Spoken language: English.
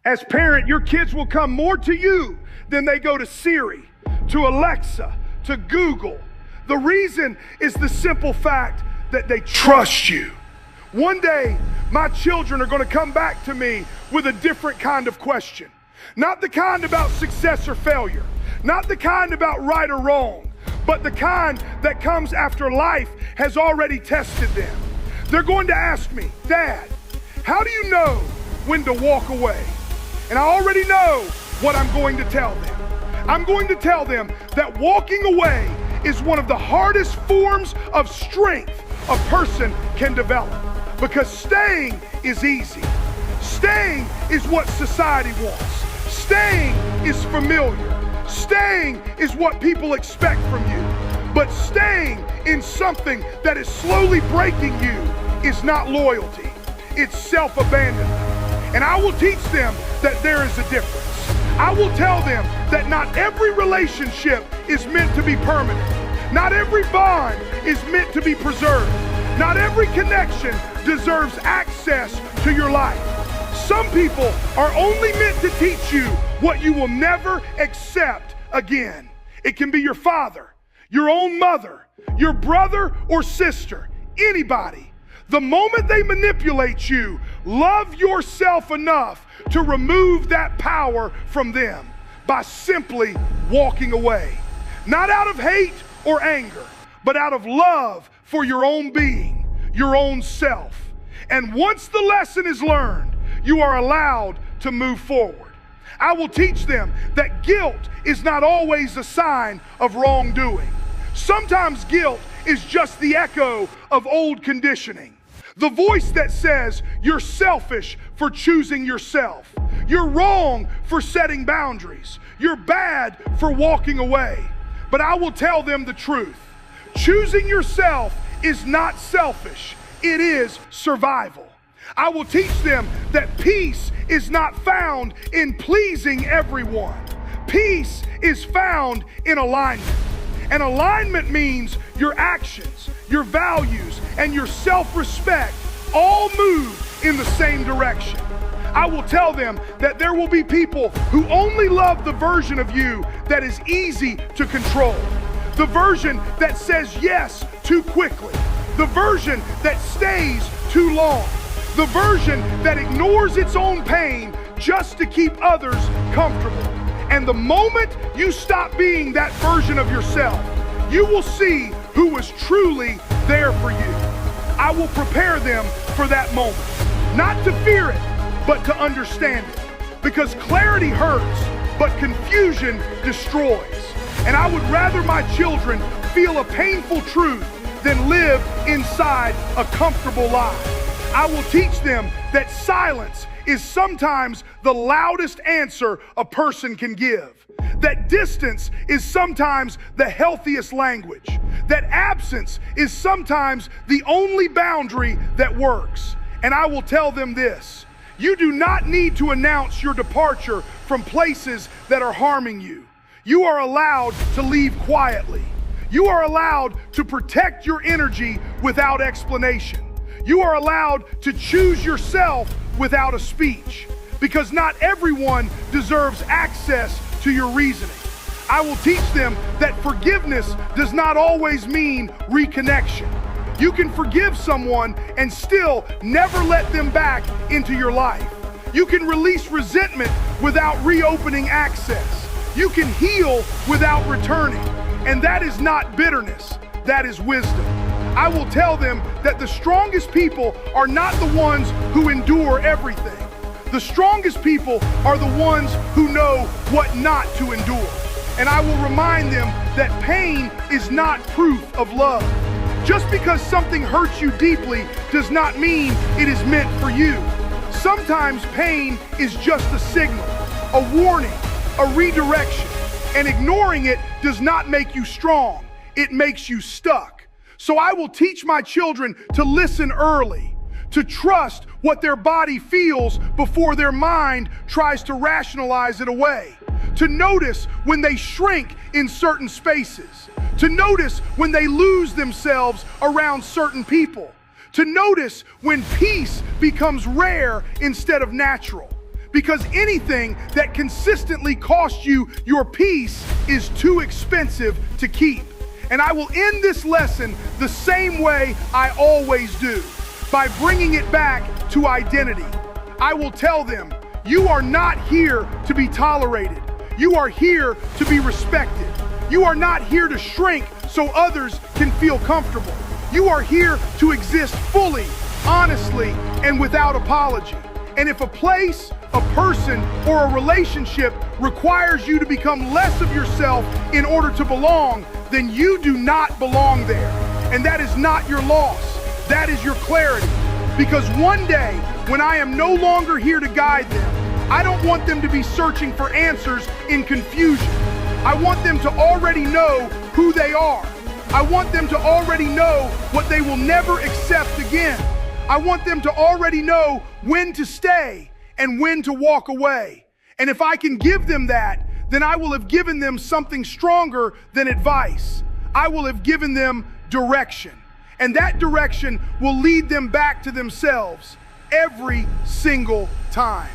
As parent, your kids will come more to you than they go to Siri, to Alexa, to Google. The reason is the simple fact that they trust you. One day, my children are going to come back to me with a different kind of question. Not the kind about success or failure, not the kind about right or wrong, but the kind that comes after life has already tested them. They're going to ask me, Dad, how do you know when to walk away? And I already know what I'm going to tell them. I'm going to tell them that walking away is one of the hardest forms of strength a person can develop, because staying is easy. Staying is what society wants. Staying is familiar. Staying is what people expect from you. But staying in something that is slowly breaking you is not loyalty. It's self-abandonment. And I will teach them that there is a difference. I will tell them that not every relationship is meant to be permanent. Not every bond is meant to be preserved. Not every connection deserves access to your life. Some people are only meant to teach you what you will never accept again. It can be your father, your own mother, your brother or sister, anybody. The moment they manipulate you, love yourself enough to remove that power from them by simply walking away. Not out of hate or anger, but out of love for your own being, your own self. And once the lesson is learned, you are allowed to move forward. I will teach them that guilt is not always a sign of wrongdoing. Sometimes guilt is just the echo of old conditioning. The voice that says you're selfish for choosing yourself. You're wrong for setting boundaries. You're bad for walking away. But I will tell them the truth. Choosing yourself is not selfish. It is survival. I will teach them that peace is not found in pleasing everyone. Peace is found in alignment. And alignment means your actions, your values, and your self-respect all move in the same direction. I will tell them that there will be people who only love the version of you that is easy to control. The version that says yes too quickly. The version that stays too long. The version that ignores its own pain just to keep others comfortable. And the moment you stop being that version of yourself, you will see who was truly there for you. I will prepare them for that moment. Not to fear it, but to understand it. Because clarity hurts, but confusion destroys. And I would rather my children feel a painful truth than live inside a comfortable lie. I will teach them that silence is sometimes the loudest answer a person can give. That distance is sometimes the healthiest language. That absence is sometimes the only boundary that works. And I will tell them this: you do not need to announce your departure from places that are harming you. You are allowed to leave quietly. You are allowed to protect your energy without explanation. You are allowed to choose yourself without a speech, because not everyone deserves access to your reasoning. I will teach them that forgiveness does not always mean reconnection. You can forgive someone and still never let them back into your life. You can release resentment without reopening access. You can heal without returning. And that is not bitterness, that is wisdom. I will tell them that the strongest people are not the ones who endure everything. The strongest people are the ones who know what not to endure. And I will remind them that pain is not proof of love. Just because something hurts you deeply does not mean it is meant for you. Sometimes pain is just a signal, a warning, a redirection. And ignoring it does not make you strong. It makes you stuck. So I will teach my children to listen early, to trust what their body feels before their mind tries to rationalize it away, to notice when they shrink in certain spaces, to notice when they lose themselves around certain people, to notice when peace becomes rare instead of natural. because anything that consistently costs you your peace is too expensive to keep. And I will end this lesson the same way I always do, by bringing it back to identity. I will tell them, you are not here to be tolerated. You are here to be respected. You are not here to shrink so others can feel comfortable. You are here to exist fully, honestly, and without apology. And if a place, a person, or a relationship requires you to become less of yourself in order to belong, then you do not belong there. And that is not your loss. That is your clarity. Because one day, when I am no longer here to guide them, I don't want them to be searching for answers in confusion. I want them to already know who they are. I want them to already know what they will never accept again. I want them to already know when to stay and when to walk away. And if I can give them that, then I will have given them something stronger than advice. I will have given them direction. And that direction will lead them back to themselves every single time.